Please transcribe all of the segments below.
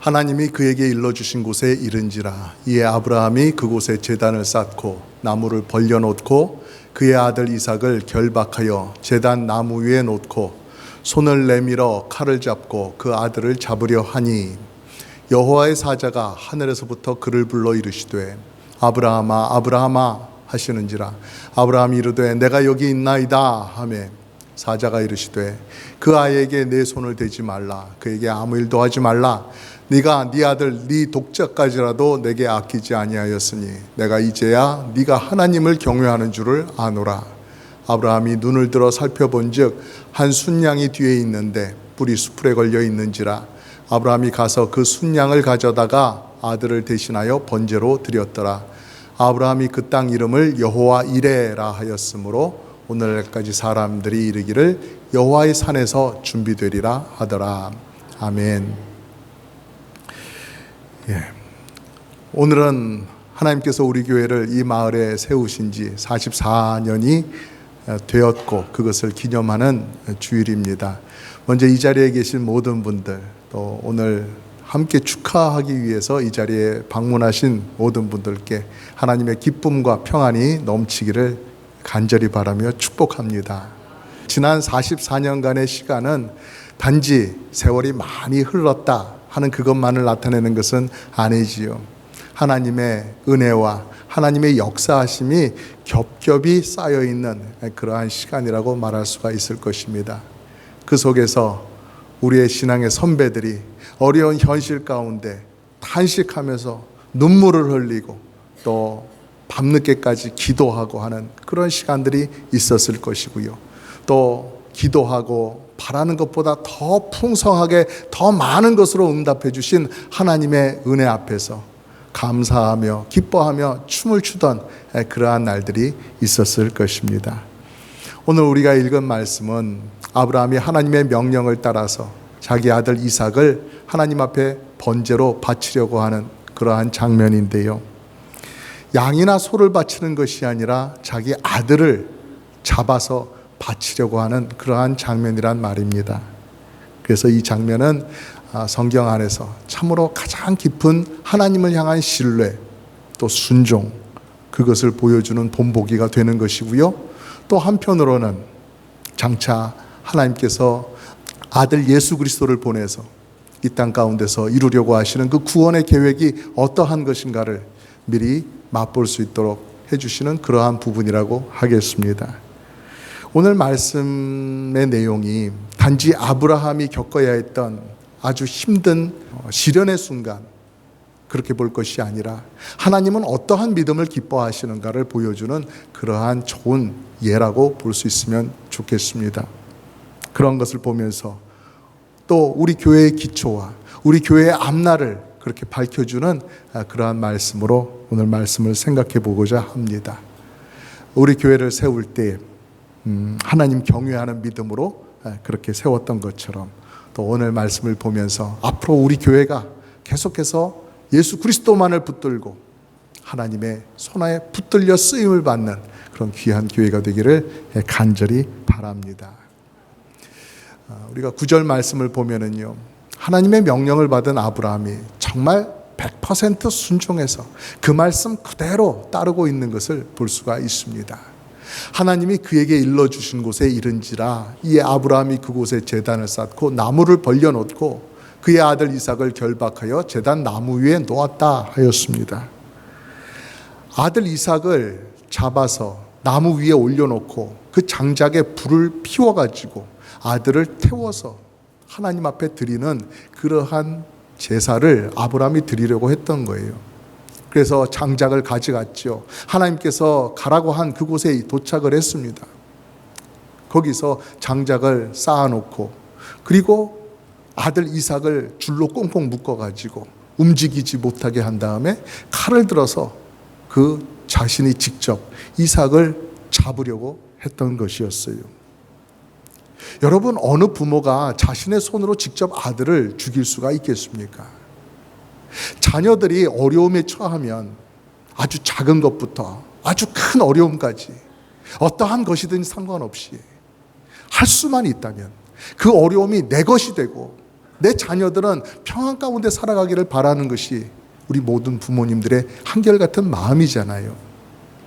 하나님이 그에게 일러주신 곳에 이른지라. 이에 아브라함이 그곳에 제단을 쌓고 나무를 벌려놓고 그의 아들 이삭을 결박하여 제단 나무 위에 놓고 손을 내밀어 칼을 잡고 그 아들을 잡으려 하니 여호와의 사자가 하늘에서부터 그를 불러 이르시되 아브라함아 아브라함아 하시는지라. 아브라함이 이르되 내가 여기 있나이다 하매 사자가 이르시되 그 아이에게 내 손을 대지 말라. 그에게 아무 일도 하지 말라. 네가 네 아들 네 독자까지라도 내게 아끼지 아니하였으니 내가 이제야 네가 하나님을 경외하는 줄을 아노라. 아브라함이 눈을 들어 살펴본즉 한 순양이 뒤에 있는데 뿔이 수풀에 걸려 있는지라. 아브라함이 가서 그 순양을 가져다가 아들을 대신하여 번제로 드렸더라. 아브라함이 그 땅 이름을 여호와 이레라 하였으므로 오늘날까지 사람들이 이르기를 여호와의 산에서 준비되리라 하더라. 아멘. 오늘은 하나님께서 우리 교회를 이 마을에 세우신 지 44년이 되었고 그것을 기념하는 주일입니다. 먼저 이 자리에 계신 모든 분들, 또 오늘 함께 축하하기 위해서 이 자리에 방문하신 모든 분들께 하나님의 기쁨과 평안이 넘치기를 간절히 바라며 축복합니다. 지난 44년간의 시간은 단지 세월이 많이 흘렀다 하는 그것만을 나타내는 것은 아니지요. 하나님의 은혜와 하나님의 역사하심이 겹겹이 쌓여있는 그러한 시간이라고 말할 수가 있을 것입니다. 그 속에서 우리의 신앙의 선배들이 어려운 현실 가운데 탄식하면서 눈물을 흘리고 또 밤늦게까지 기도하고 하는 그런 시간들이 있었을 것이고요. 또 기도하고 바라는 것보다 더 풍성하게 더 많은 것으로 응답해 주신 하나님의 은혜 앞에서 감사하며 기뻐하며 춤을 추던 그러한 날들이 있었을 것입니다. 오늘 우리가 읽은 말씀은 아브라함이 하나님의 명령을 따라서 자기 아들 이삭을 하나님 앞에 번제로 바치려고 하는 그러한 장면인데요. 양이나 소를 바치는 것이 아니라 자기 아들을 잡아서 바치려고 하는 그러한 장면이란 말입니다. 그래서 이 장면은 성경 안에서 참으로 가장 깊은 하나님을 향한 신뢰, 또 순종, 그것을 보여주는 본보기가 되는 것이고요. 또 한편으로는 장차 하나님께서 아들 예수 그리스도를 보내서 이 땅 가운데서 이루려고 하시는 그 구원의 계획이 어떠한 것인가를 미리 맛볼 수 있도록 해주시는 그러한 부분이라고 하겠습니다. 오늘 말씀의 내용이 단지 아브라함이 겪어야 했던 아주 힘든 시련의 순간 그렇게 볼 것이 아니라 하나님은 어떠한 믿음을 기뻐하시는가를 보여주는 그러한 좋은 예라고 볼 수 있으면 좋겠습니다. 그런 것을 보면서 또 우리 교회의 기초와 우리 교회의 앞날을 그렇게 밝혀주는 그러한 말씀으로 오늘 말씀을 생각해 보고자 합니다. 우리 교회를 세울 때 하나님 경외하는 믿음으로 그렇게 세웠던 것처럼 또 오늘 말씀을 보면서 앞으로 우리 교회가 계속해서 예수 그리스도만을 붙들고 하나님의 손에 붙들려 쓰임을 받는 그런 귀한 교회가 되기를 간절히 바랍니다. 우리가 9절 말씀을 보면은요, 하나님의 명령을 받은 아브라함이 정말 100% 순종해서 그 말씀 그대로 따르고 있는 것을 볼 수가 있습니다. 하나님이 그에게 일러주신 곳에 이른지라. 이에 아브라함이 그곳에 제단을 쌓고 나무를 벌려놓고 그의 아들 이삭을 결박하여 제단 나무 위에 놓았다 하였습니다. 아들 이삭을 잡아서 나무 위에 올려놓고 그 장작에 불을 피워가지고 아들을 태워서 하나님 앞에 드리는 그러한 제사를 아브라함이 드리려고 했던 거예요. 그래서 장작을 가져갔죠. 하나님께서 가라고 한 그곳에 도착을 했습니다. 거기서 장작을 쌓아놓고 그리고 아들 이삭을 줄로 꽁꽁 묶어가지고 움직이지 못하게 한 다음에 칼을 들어서 그 자신이 직접 이삭을 잡으려고 했던 것이었어요. 여러분, 어느 부모가 자신의 손으로 직접 아들을 죽일 수가 있겠습니까? 자녀들이 어려움에 처하면 아주 작은 것부터 아주 큰 어려움까지 어떠한 것이든 상관없이 할 수만 있다면 그 어려움이 내 것이 되고 내 자녀들은 평안 가운데 살아가기를 바라는 것이 우리 모든 부모님들의 한결같은 마음이잖아요.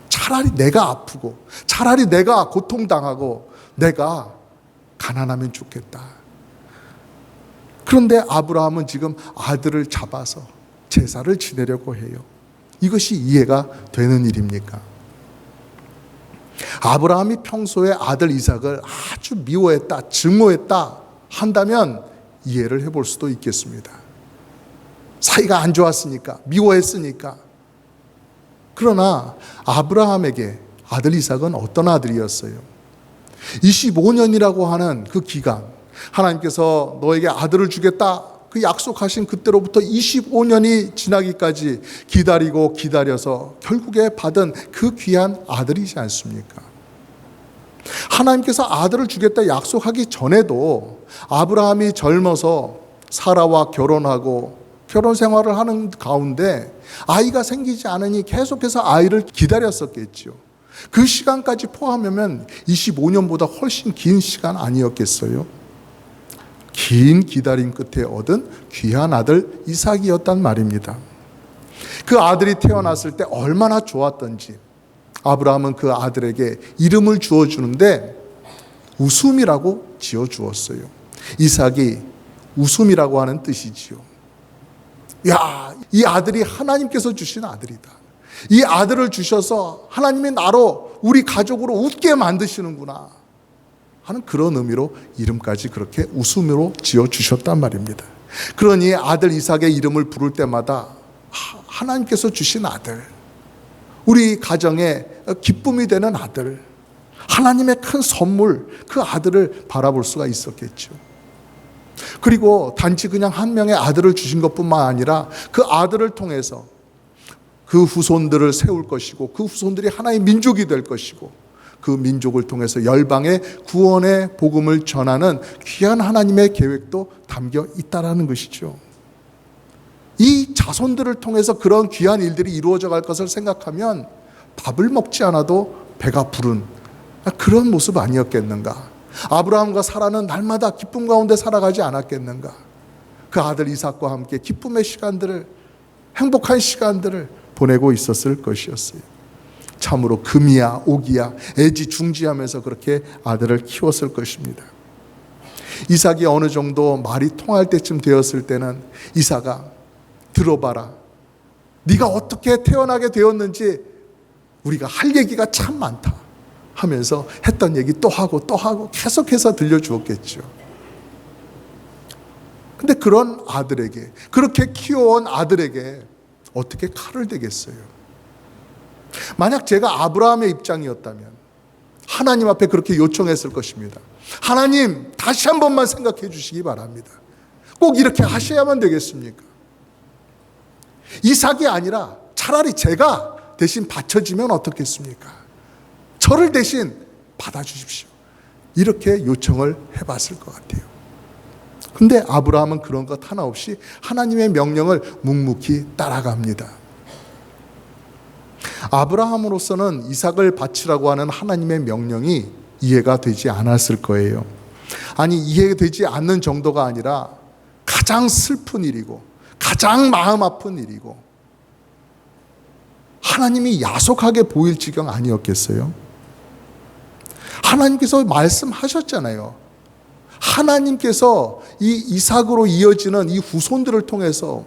차라리 내가 아프고 차라리 내가 고통당하고 내가 가난하면 좋겠다. 그런데 아브라함은 지금 아들을 잡아서 제사를 지내려고 해요. 이것이 이해가 되는 일입니까? 아브라함이 평소에 아들 이삭을 아주 미워했다, 증오했다 한다면 이해를 해볼 수도 있겠습니다. 사이가 안 좋았으니까, 미워했으니까. 그러나 아브라함에게 아들 이삭은 어떤 아들이었어요? 25년이라고 하는 그 기간, 하나님께서 너에게 아들을 주겠다 그 약속하신 그때로부터 25년이 지나기까지 기다리고 기다려서 결국에 받은 그 귀한 아들이지 않습니까? 하나님께서 아들을 주겠다 약속하기 전에도 아브라함이 젊어서 사라와 결혼하고 결혼 생활을 하는 가운데 아이가 생기지 않으니 계속해서 아이를 기다렸었겠죠. 그 시간까지 포함하면 25년보다 훨씬 긴 시간 아니었겠어요? 긴 기다림 끝에 얻은 귀한 아들 이삭이었단 말입니다. 그 아들이 태어났을 때 얼마나 좋았던지 아브라함은 그 아들에게 이름을 주어주는데 웃음이라고 지어주었어요. 이삭이 웃음이라고 하는 뜻이지요. 야, 이 아들이 하나님께서 주신 아들이다. 이 아들을 주셔서 하나님이 나로 우리 가족으로 웃게 만드시는구나 하는 그런 의미로 이름까지 그렇게 웃음으로 지어주셨단 말입니다. 그러니 아들 이삭의 이름을 부를 때마다 하나님께서 주신 아들, 우리 가정에 기쁨이 되는 아들, 하나님의 큰 선물, 그 아들을 바라볼 수가 있었겠죠. 그리고 단지 그냥 한 명의 아들을 주신 것뿐만 아니라 그 아들을 통해서 그 후손들을 세울 것이고 그 후손들이 하나의 민족이 될 것이고 그 민족을 통해서 열방의 구원의 복음을 전하는 귀한 하나님의 계획도 담겨 있다라는 것이죠. 이 자손들을 통해서 그런 귀한 일들이 이루어져 갈 것을 생각하면 밥을 먹지 않아도 배가 부른 그런 모습 아니었겠는가? 아브라함과 사라는 날마다 기쁨 가운데 살아가지 않았겠는가? 그 아들 이삭과 함께 기쁨의 시간들을, 행복한 시간들을 보내고 있었을 것이었어요. 참으로 금이야 오기야 애지중지하면서 그렇게 아들을 키웠을 것입니다. 이삭이 어느 정도 말이 통할 때쯤 되었을 때는 이삭아 들어봐라, 네가 어떻게 태어나게 되었는지 우리가 할 얘기가 참 많다 하면서 했던 얘기 또 하고 또 하고 계속해서 들려주었겠죠. 근데 그런 아들에게, 그렇게 키워온 아들에게 어떻게 칼을 대겠어요? 만약 제가 아브라함의 입장이었다면 하나님 앞에 그렇게 요청했을 것입니다. 하나님, 다시 한 번만 생각해 주시기 바랍니다. 꼭 이렇게 하셔야만 되겠습니까? 이삭이 아니라 차라리 제가 대신 바쳐지면 어떻겠습니까? 저를 대신 받아주십시오. 이렇게 요청을 해봤을 것 같아요. 근데 아브라함은 그런 것 하나 없이 하나님의 명령을 묵묵히 따라갑니다. 아브라함으로서는 이삭을 바치라고 하는 하나님의 명령이 이해가 되지 않았을 거예요. 아니, 이해되지 않는 정도가 아니라 가장 슬픈 일이고 가장 마음 아픈 일이고 하나님이 야속하게 보일 지경 아니었겠어요? 하나님께서 말씀하셨잖아요. 하나님께서 이 이삭으로 이어지는 이 후손들을 통해서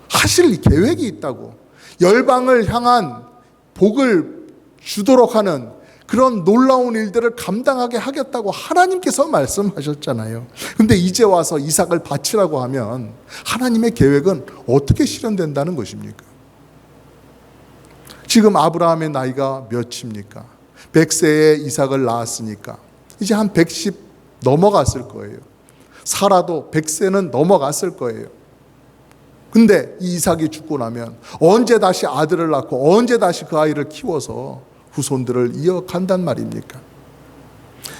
하실 계획이 있다고, 열방을 향한 복을 주도록 하는 그런 놀라운 일들을 감당하게 하겠다고 하나님께서 말씀하셨잖아요. 근데 이제 와서 이삭을 바치라고 하면 하나님의 계획은 어떻게 실현된다는 것입니까? 지금 아브라함의 나이가 몇입니까? 100세에 이삭을 낳았으니까 이제 한 110 넘어갔을 거예요. 사라도 100세는 넘어갔을 거예요. 근데 이 이삭이 죽고 나면 언제 다시 아들을 낳고 언제 다시 그 아이를 키워서 후손들을 이어간단 말입니까?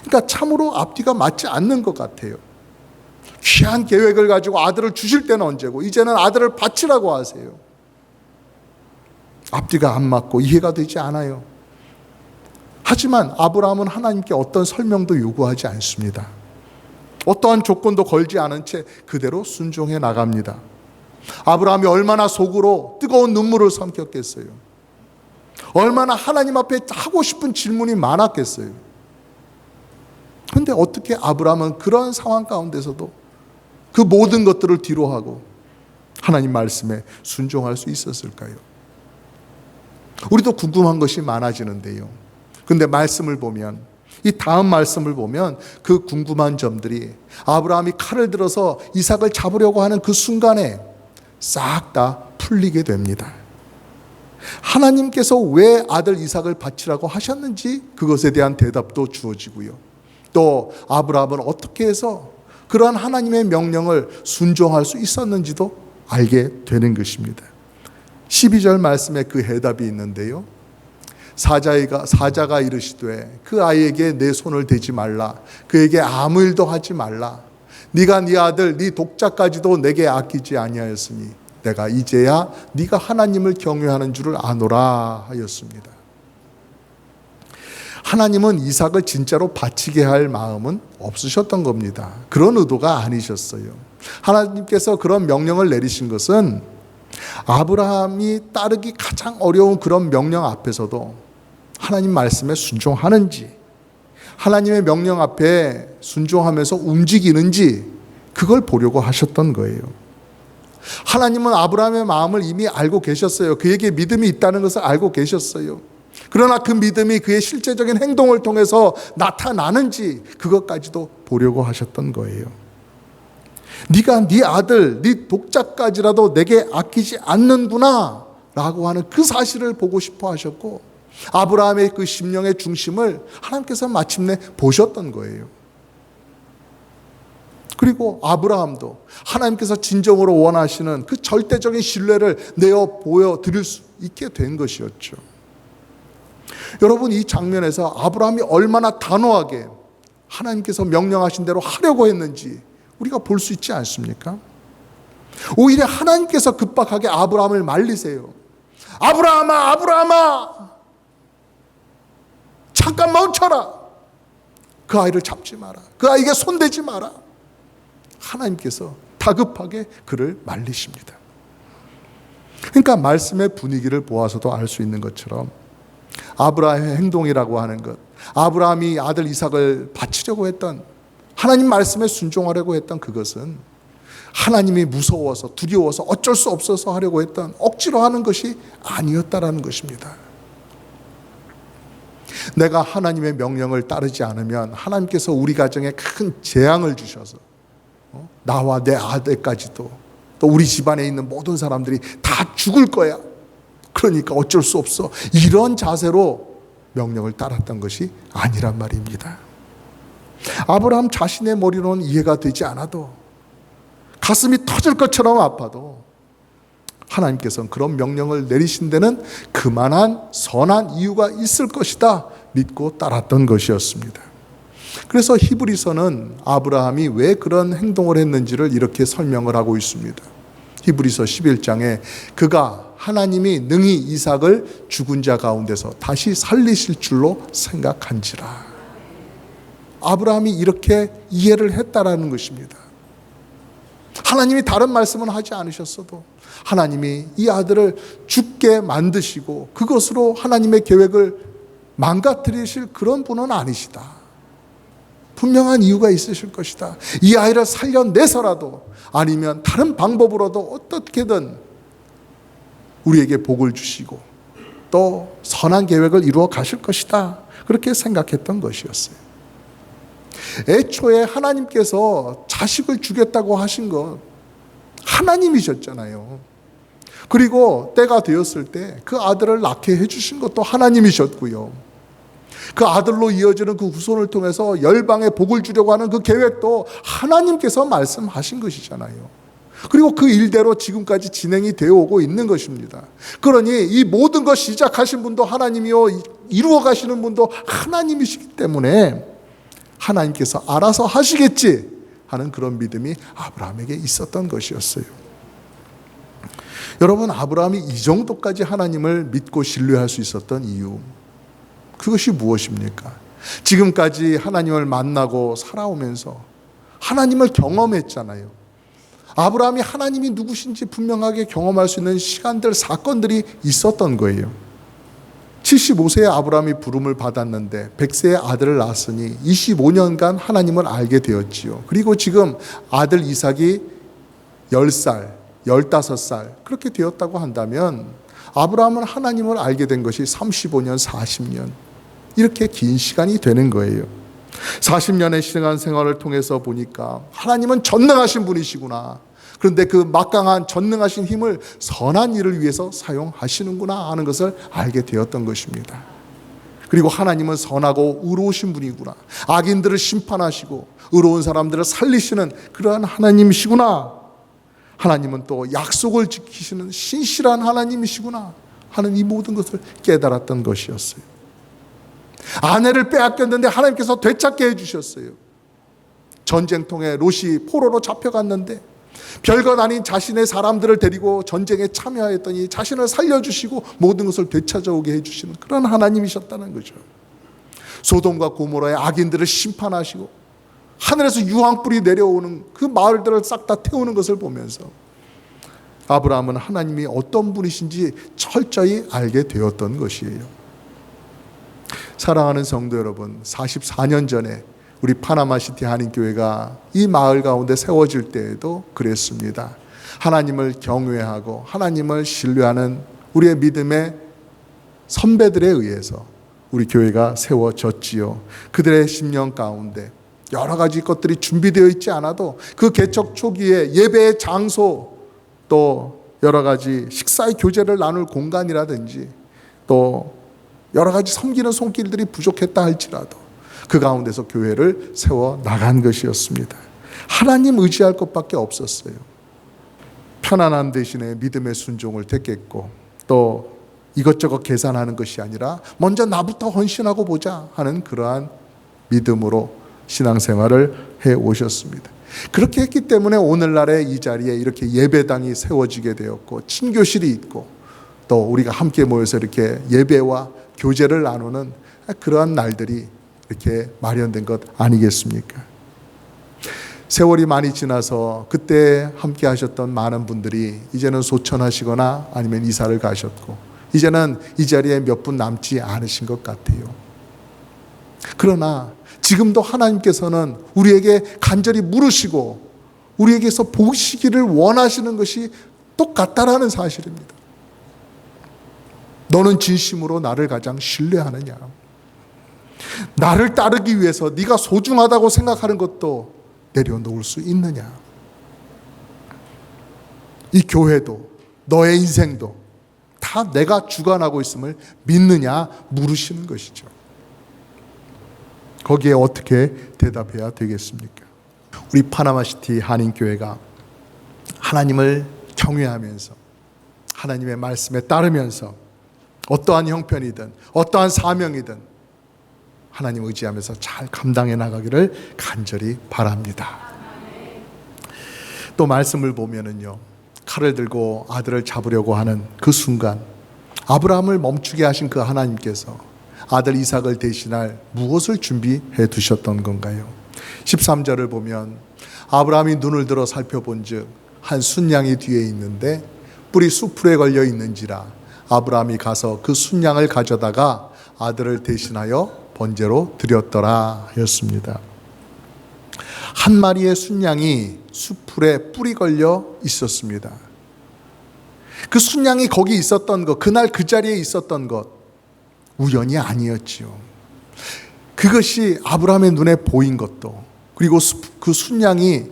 그러니까 참으로 앞뒤가 맞지 않는 것 같아요. 귀한 계획을 가지고 아들을 주실 때는 언제고 이제는 아들을 바치라고 하세요. 앞뒤가 안 맞고 이해가 되지 않아요. 하지만 아브라함은 하나님께 어떤 설명도 요구하지 않습니다. 어떠한 조건도 걸지 않은 채 그대로 순종해 나갑니다. 아브라함이 얼마나 속으로 뜨거운 눈물을 삼켰겠어요. 얼마나 하나님 앞에 하고 싶은 질문이 많았겠어요. 그런데 어떻게 아브라함은 그런 상황 가운데서도 그 모든 것들을 뒤로하고 하나님 말씀에 순종할 수 있었을까요? 우리도 궁금한 것이 많아지는데요. 그런데 말씀을 보면, 이 다음 말씀을 보면 그 궁금한 점들이 아브라함이 칼을 들어서 이삭을 잡으려고 하는 그 순간에 싹 다 풀리게 됩니다. 하나님께서 왜 아들 이삭을 바치라고 하셨는지 그것에 대한 대답도 주어지고요. 또 아브라함은 어떻게 해서 그러한 하나님의 명령을 순종할 수 있었는지도 알게 되는 것입니다. 12절 말씀에 그 해답이 있는데요. 사자가 이르시되 그 아이에게 내 손을 대지 말라. 그에게 아무 일도 하지 말라. 네가 네 아들 네 독자까지도 내게 아끼지 아니하였으니 내가 이제야 네가 하나님을 경외하는 줄을 아노라 하였습니다. 하나님은 이삭을 진짜로 바치게 할 마음은 없으셨던 겁니다. 그런 의도가 아니셨어요. 하나님께서 그런 명령을 내리신 것은 아브라함이 따르기 가장 어려운 그런 명령 앞에서도 하나님 말씀에 순종하는지, 하나님의 명령 앞에 순종하면서 움직이는지 그걸 보려고 하셨던 거예요. 하나님은 아브라함의 마음을 이미 알고 계셨어요. 그에게 믿음이 있다는 것을 알고 계셨어요. 그러나 그 믿음이 그의 실제적인 행동을 통해서 나타나는지 그것까지도 보려고 하셨던 거예요. 네가 네 아들, 네 독자까지라도 내게 아끼지 않는구나 라고 하는 그 사실을 보고 싶어 하셨고, 아브라함의 그 심령의 중심을 하나님께서 마침내 보셨던 거예요. 그리고 아브라함도 하나님께서 진정으로 원하시는 그 절대적인 신뢰를 내어 보여드릴 수 있게 된 것이었죠. 여러분, 이 장면에서 아브라함이 얼마나 단호하게 하나님께서 명령하신 대로 하려고 했는지 우리가 볼 수 있지 않습니까? 오히려 하나님께서 급박하게 아브라함을 말리세요. 아브라함아, 아브라함아, 잠깐 멈춰라. 그 아이를 잡지 마라. 그 아이에게 손대지 마라. 하나님께서 다급하게 그를 말리십니다. 그러니까 말씀의 분위기를 보아서도 알 수 있는 것처럼 아브라함의 행동이라고 하는 것, 아브라함이 아들 이삭을 바치려고 했던, 하나님 말씀에 순종하려고 했던 그것은 하나님이 무서워서 두려워서 어쩔 수 없어서 하려고 했던 억지로 하는 것이 아니었다라는 것입니다. 내가 하나님의 명령을 따르지 않으면 하나님께서 우리 가정에 큰 재앙을 주셔서 나와 내 아들까지도 또 우리 집안에 있는 모든 사람들이 다 죽을 거야. 그러니까 어쩔 수 없어. 이런 자세로 명령을 따랐던 것이 아니란 말입니다. 아브라함 자신의 머리로는 이해가 되지 않아도, 가슴이 터질 것처럼 아파도 하나님께서는 그런 명령을 내리신 데는 그만한 선한 이유가 있을 것이다 믿고 따랐던 것이었습니다. 그래서 히브리서는 아브라함이 왜 그런 행동을 했는지를 이렇게 설명을 하고 있습니다. 히브리서 11장에 그가 하나님이 능히 이삭을 죽은 자 가운데서 다시 살리실 줄로 생각한지라. 아브라함이 이렇게 이해를 했다라는 것입니다. 하나님이 다른 말씀은 하지 않으셨어도 하나님이 이 아들을 죽게 만드시고 그것으로 하나님의 계획을 망가뜨리실 그런 분은 아니시다. 분명한 이유가 있으실 것이다. 이 아이를 살려내서라도, 아니면 다른 방법으로도 어떻게든 우리에게 복을 주시고 또 선한 계획을 이루어 가실 것이다. 그렇게 생각했던 것이었어요. 애초에 하나님께서 자식을 주겠다고 하신 건 하나님이셨잖아요. 그리고 때가 되었을 때 그 아들을 낳게 해주신 것도 하나님이셨고요. 그 아들로 이어지는 그 후손을 통해서 열방에 복을 주려고 하는 그 계획도 하나님께서 말씀하신 것이잖아요. 그리고 그 일대로 지금까지 진행이 되어 오고 있는 것입니다. 그러니 이 모든 것 시작하신 분도 하나님이요, 이루어 가시는 분도 하나님이시기 때문에 하나님께서 알아서 하시겠지 하는 그런 믿음이 아브라함에게 있었던 것이었어요. 여러분, 아브라함이 이 정도까지 하나님을 믿고 신뢰할 수 있었던 이유, 그것이 무엇입니까? 지금까지 하나님을 만나고 살아오면서 하나님을 경험했잖아요. 아브라함이 하나님이 누구신지 분명하게 경험할 수 있는 시간들, 사건들이 있었던 거예요. 75세에 아브라함이 부름을 받았는데 100세에 아들을 낳았으니 25년간 하나님을 알게 되었지요. 그리고 지금 아들 이삭이 10살, 15살 그렇게 되었다고 한다면 아브라함은 하나님을 알게 된 것이 35년, 40년 이렇게 긴 시간이 되는 거예요. 40년의 신앙 생활을 통해서 보니까 하나님은 전능하신 분이시구나. 그런데 그 막강한 전능하신 힘을 선한 일을 위해서 사용하시는구나 하는 것을 알게 되었던 것입니다. 그리고 하나님은 선하고 의로우신 분이구나. 악인들을 심판하시고 의로운 사람들을 살리시는 그러한 하나님이시구나. 하나님은 또 약속을 지키시는 신실한 하나님이시구나 하는 이 모든 것을 깨달았던 것이었어요. 아내를 빼앗겼는데 하나님께서 되찾게 해주셨어요. 전쟁통에 롯이 포로로 잡혀갔는데 별것 아닌 자신의 사람들을 데리고 전쟁에 참여하였더니 자신을 살려주시고 모든 것을 되찾아오게 해주시는 그런 하나님이셨다는 거죠. 소돔과 고모라의 악인들을 심판하시고 하늘에서 유황불이 내려오는 그 마을들을 싹 다 태우는 것을 보면서 아브라함은 하나님이 어떤 분이신지 철저히 알게 되었던 것이에요. 사랑하는 성도 여러분, 44년 전에 우리 파나마시티 한인교회가 이 마을 가운데 세워질 때에도 그랬습니다. 하나님을 경외하고 하나님을 신뢰하는 우리의 믿음의 선배들에 의해서 우리 교회가 세워졌지요. 그들의 심령 가운데 여러 가지 것들이 준비되어 있지 않아도 그 개척 초기에 예배의 장소, 또 여러 가지 식사의 교제를 나눌 공간이라든지 또 여러 가지 섬기는 손길들이 부족했다 할지라도 그 가운데서 교회를 세워 나간 것이었습니다. 하나님 의지할 것밖에 없었어요. 편안함 대신에 믿음의 순종을 택했고 또 이것저것 계산하는 것이 아니라 먼저 나부터 헌신하고 보자 하는 그러한 믿음으로 신앙생활을 해 오셨습니다. 그렇게 했기 때문에 오늘날의 이 자리에 이렇게 예배당이 세워지게 되었고 친교실이 있고 또 우리가 함께 모여서 이렇게 예배와 교제를 나누는 그러한 날들이 이렇게 마련된 것 아니겠습니까? 세월이 많이 지나서 그때 함께 하셨던 많은 분들이 이제는 소천하시거나 아니면 이사를 가셨고 이제는 이 자리에 몇 분 남지 않으신 것 같아요. 그러나 지금도 하나님께서는 우리에게 간절히 물으시고 우리에게서 보시기를 원하시는 것이 똑같다라는 사실입니다. 너는 진심으로 나를 가장 신뢰하느냐? 나를 따르기 위해서 네가 소중하다고 생각하는 것도 내려놓을 수 있느냐? 이 교회도 너의 인생도 다 내가 주관하고 있음을 믿느냐 물으시는 것이죠. 거기에 어떻게 대답해야 되겠습니까? 우리 파나마시티 한인교회가 하나님을 경외하면서 하나님의 말씀에 따르면서 어떠한 형편이든 어떠한 사명이든 하나님 의지하면서 잘 감당해 나가기를 간절히 바랍니다. 또 말씀을 보면은요, 칼을 들고 아들을 잡으려고 하는 그 순간 아브라함을 멈추게 하신 그 하나님께서 아들 이삭을 대신할 무엇을 준비해 두셨던 건가요? 13절을 보면 아브라함이 눈을 들어 살펴본즉 한 순양이 뒤에 있는데 뿔이 수풀에 걸려 있는지라 아브라함이 가서 그 순양을 가져다가 아들을 대신하여 번제로 드렸더라 였습니다. 한 마리의 순양이 수풀에 뿔이 걸려 있었습니다. 그 순양이 거기 있었던 것, 그날 그 자리에 있었던 것 우연이 아니었지요. 그것이 아브라함의 눈에 보인 것도, 그리고 그 순양이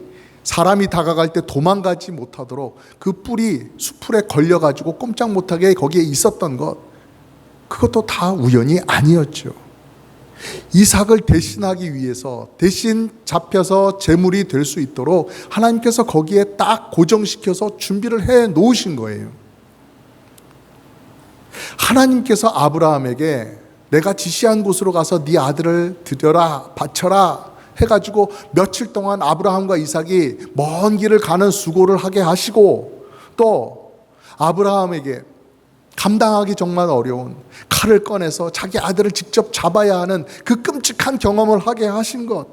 사람이 다가갈 때 도망가지 못하도록 그 뿔이 수풀에 걸려가지고 꼼짝 못하게 거기에 있었던 것, 그것도 다 우연이 아니었죠. 이삭을 대신하기 위해서 대신 잡혀서 제물이 될 수 있도록 하나님께서 거기에 딱 고정시켜서 준비를 해 놓으신 거예요. 하나님께서 아브라함에게 내가 지시한 곳으로 가서 네 아들을 드려라, 바쳐라 해가지고 며칠 동안 아브라함과 이삭이 먼 길을 가는 수고를 하게 하시고 또 아브라함에게 감당하기 정말 어려운 칼을 꺼내서 자기 아들을 직접 잡아야 하는 그 끔찍한 경험을 하게 하신 것,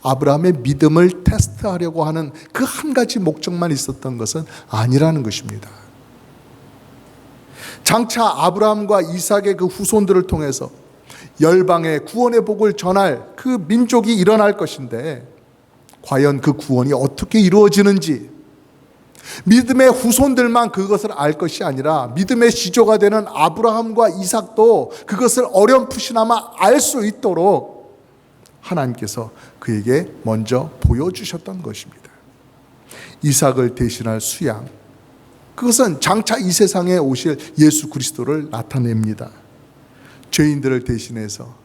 아브라함의 믿음을 테스트하려고 하는 그 한 가지 목적만 있었던 것은 아니라는 것입니다. 장차 아브라함과 이삭의 그 후손들을 통해서 열방의 구원의 복을 전할 그 민족이 일어날 것인데, 과연 그 구원이 어떻게 이루어지는지 믿음의 후손들만 그것을 알 것이 아니라 믿음의 지조가 되는 아브라함과 이삭도 그것을 어렴풋이나마 알 수 있도록 하나님께서 그에게 먼저 보여주셨던 것입니다. 이삭을 대신할 수양, 그것은 장차 이 세상에 오실 예수 그리스도를 나타냅니다. 죄인들을 대신해서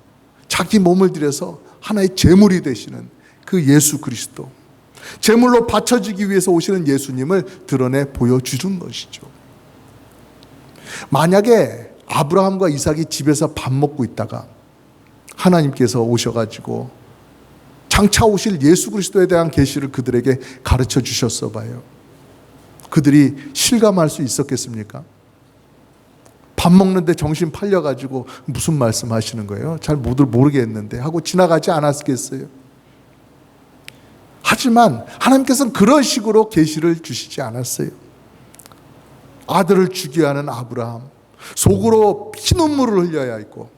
자기 몸을 들여서 하나의 제물이 되시는 그 예수 그리스도, 제물로 바쳐지기 위해서 오시는 예수님을 드러내 보여주는 것이죠. 만약에 아브라함과 이삭이 집에서 밥 먹고 있다가 하나님께서 오셔가지고 장차 오실 예수 그리스도에 대한 계시를 그들에게 가르쳐 주셨어 봐요. 그들이 실감할 수 있었겠습니까? 밥 먹는데 정신 팔려가지고 무슨 말씀 하시는 거예요? 잘 모르겠는데 하고 지나가지 않았겠어요? 하지만 하나님께서는 그런 식으로 계시를 주시지 않았어요. 아들을 죽여야 하는 아브라함, 속으로 피눈물을 흘려야 했고,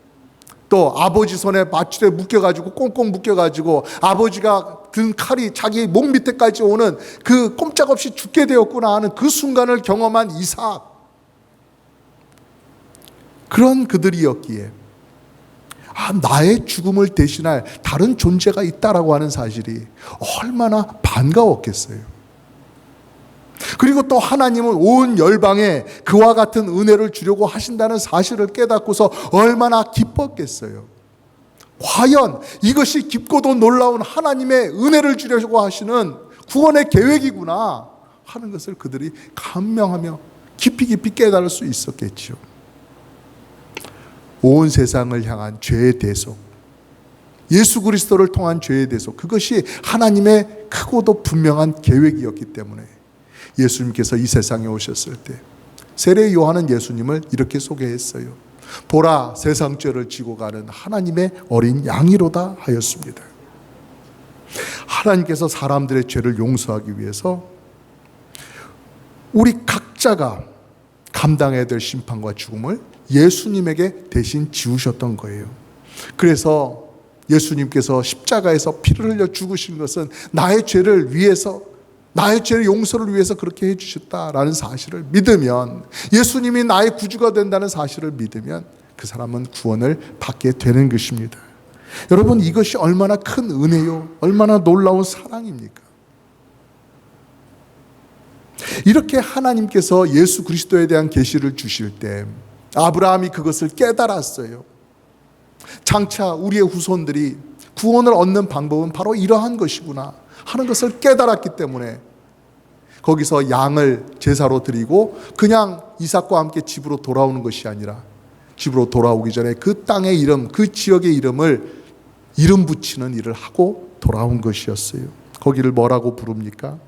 또 아버지 손에 밧줄에 묶여가지고 꽁꽁 묶여가지고 아버지가 든 칼이 자기 몸 밑에까지 오는 그 꼼짝없이 죽게 되었구나 하는 그 순간을 경험한 이삭, 그런 그들이었기에 나의 죽음을 대신할 다른 존재가 있다라고 하는 사실이 얼마나 반가웠겠어요. 그리고 또 하나님은 온 열방에 그와 같은 은혜를 주려고 하신다는 사실을 깨닫고서 얼마나 기뻤겠어요. 과연 이것이 깊고도 놀라운 하나님의 은혜를 주려고 하시는 구원의 계획이구나 하는 것을 그들이 감명하며 깊이 깨달을 수 있었겠죠. 온 세상을 향한 죄의 대속, 예수 그리스도를 통한 죄의 대속, 그것이 하나님의 크고도 분명한 계획이었기 때문에 예수님께서 이 세상에 오셨을 때 세례 요한은 예수님을 이렇게 소개했어요. 보라, 세상 죄를 지고 가는 하나님의 어린 양이로다 하였습니다. 하나님께서 사람들의 죄를 용서하기 위해서 우리 각자가 감당해야 될 심판과 죽음을 예수님에게 대신 지우셨던 거예요. 그래서 예수님께서 십자가에서 피를 흘려 죽으신 것은 나의 죄를 위해서, 나의 죄의 용서를 위해서 그렇게 해주셨다라는 사실을 믿으면, 예수님이 나의 구주가 된다는 사실을 믿으면 그 사람은 구원을 받게 되는 것입니다. 여러분, 이것이 얼마나 큰 은혜요, 얼마나 놀라운 사랑입니까? 이렇게 하나님께서 예수 그리스도에 대한 계시를 주실 때 아브라함이 그것을 깨달았어요. 장차 우리의 후손들이 구원을 얻는 방법은 바로 이러한 것이구나 하는 것을 깨달았기 때문에 거기서 양을 제사로 드리고 그냥 이삭과 함께 집으로 돌아오는 것이 아니라, 집으로 돌아오기 전에 그 땅의 이름, 그 지역의 이름을 이름 붙이는 일을 하고 돌아온 것이었어요. 거기를 뭐라고 부릅니까?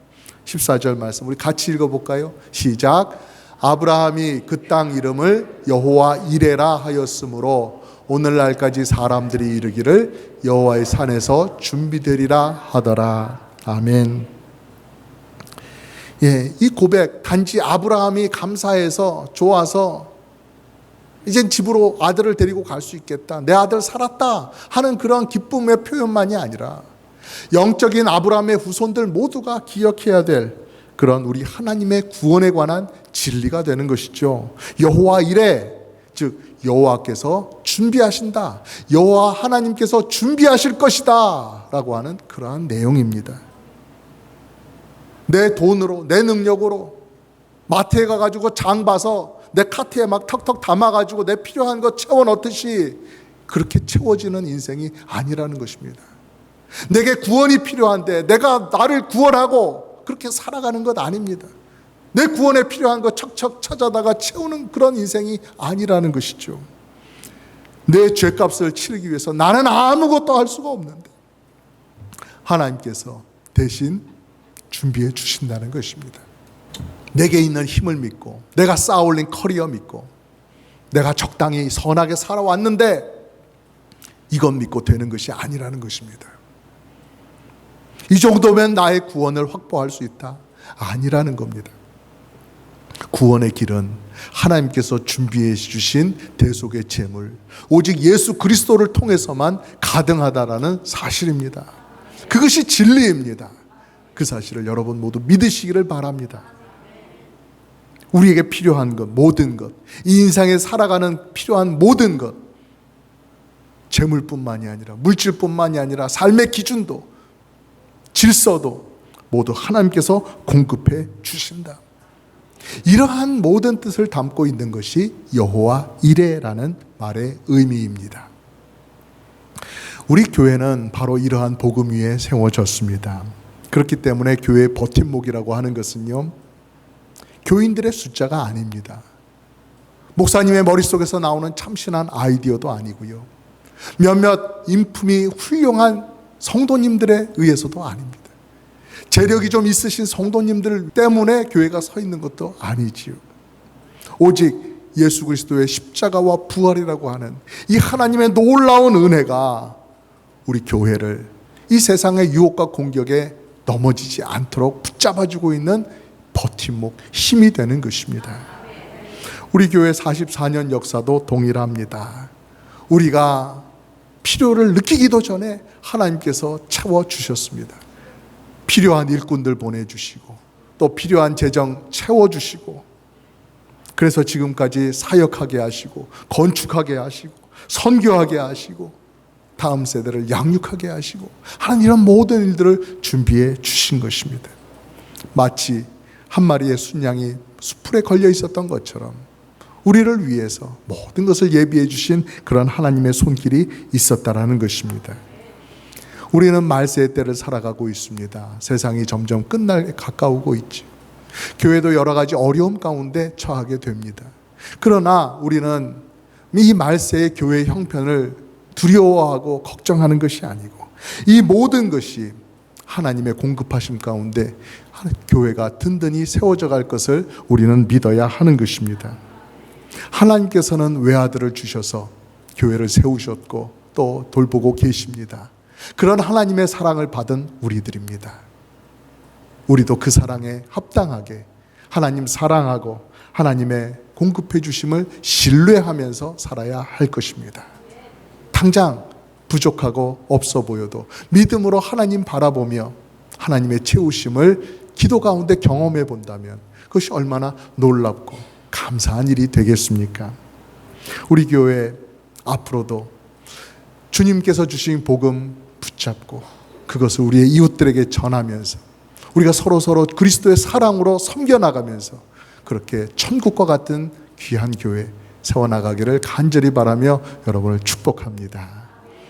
14절 말씀 우리 같이 읽어볼까요? 시작. 아브라함이 그 땅 이름을 여호와 이레라 하였으므로 오늘날까지 사람들이 이르기를 여호와의 산에서 준비되리라 하더라. 아멘. 이 고백, 단지 아브라함이 감사해서 좋아서 이젠 집으로 아들을 데리고 갈 수 있겠다, 내 아들 살았다 하는 그런 기쁨의 표현만이 아니라 영적인 아브라함의 후손들 모두가 기억해야 될 그런 우리 하나님의 구원에 관한 진리가 되는 것이죠. 여호와 이레, 즉 여호와께서 준비하신다, 여호와 하나님께서 준비하실 것이다 라고 하는 그러한 내용입니다. 내 돈으로, 내 능력으로 마트에 가가지고 장 봐서 내 카트에 막 턱턱 담아가지고 내 필요한 거 채워 넣듯이 그렇게 채워지는 인생이 아니라는 것입니다. 내게 구원이 필요한데 내가 나를 구원하고 그렇게 살아가는 것 아닙니다. 내 구원에 필요한 거 척척 찾아다가 채우는 그런 인생이 아니라는 것이죠. 내 죄값을 치르기 위해서 나는 아무것도 할 수가 없는데 하나님께서 대신 준비해 주신다는 것입니다. 내게 있는 힘을 믿고, 내가 쌓아올린 커리어 믿고, 내가 적당히 선하게 살아왔는데 이것 믿고 되는 것이 아니라는 것입니다. 이 정도면 나의 구원을 확보할 수 있다. 아니라는 겁니다. 구원의 길은 하나님께서 준비해 주신 대속의 제물, 오직 예수 그리스도를 통해서만 가능하다라는 사실입니다. 그것이 진리입니다. 그 사실을 여러분 모두 믿으시기를 바랍니다. 우리에게 필요한 것, 모든 것, 이 인생에 살아가는 필요한 모든 것, 재물뿐만이 아니라 물질뿐만이 아니라 삶의 기준도 질서도 모두 하나님께서 공급해 주신다. 이러한 모든 뜻을 담고 있는 것이 여호와 이레라는 말의 의미입니다. 우리 교회는 바로 이러한 복음 위에 세워졌습니다. 그렇기 때문에 교회의 버팀목이라고 하는 것은요, 교인들의 숫자가 아닙니다. 목사님의 머릿속에서 나오는 참신한 아이디어도 아니고요, 몇몇 인품이 훌륭한 성도님들에 의해서도 아닙니다. 재력이 좀 있으신 성도님들 때문에 교회가 서 있는 것도 아니지요. 오직 예수 그리스도의 십자가와 부활이라고 하는 이 하나님의 놀라운 은혜가 우리 교회를 이 세상의 유혹과 공격에 넘어지지 않도록 붙잡아주고 있는 버팀목, 힘이 되는 것입니다. 우리 교회 44년 역사도 동일합니다. 우리가 필요를 느끼기도 전에 하나님께서 채워주셨습니다. 필요한 일꾼들 보내주시고 또 필요한 재정 채워주시고, 그래서 지금까지 사역하게 하시고 건축하게 하시고 선교하게 하시고 다음 세대를 양육하게 하시고 하는 이런 모든 일들을 준비해 주신 것입니다. 마치 한 마리의 순양이 수풀에 걸려 있었던 것처럼 우리를 위해서 모든 것을 예비해 주신 그런 하나님의 손길이 있었다라는 것입니다. 우리는 말세의 때를 살아가고 있습니다. 세상이 점점 끝날에 가까우고 있죠. 교회도 여러 가지 어려움 가운데 처하게 됩니다. 그러나 우리는 이 말세의 교회의 형편을 두려워하고 걱정하는 것이 아니고, 이 모든 것이 하나님의 공급하심 가운데 교회가 든든히 세워져 갈 것을 우리는 믿어야 하는 것입니다. 하나님께서는 외아들을 주셔서 교회를 세우셨고 또 돌보고 계십니다. 그런 하나님의 사랑을 받은 우리들입니다. 우리도 그 사랑에 합당하게 하나님 사랑하고 하나님의 공급해 주심을 신뢰하면서 살아야 할 것입니다. 당장 부족하고 없어 보여도 믿음으로 하나님 바라보며 하나님의 채우심을 기도 가운데 경험해 본다면 그것이 얼마나 놀랍고 감사한 일이 되겠습니까? 우리 교회 앞으로도 주님께서 주신 복음 붙잡고 그것을 우리의 이웃들에게 전하면서 우리가 서로 그리스도의 사랑으로 섬겨나가면서 그렇게 천국과 같은 귀한 교회 세워나가기를 간절히 바라며 여러분을 축복합니다.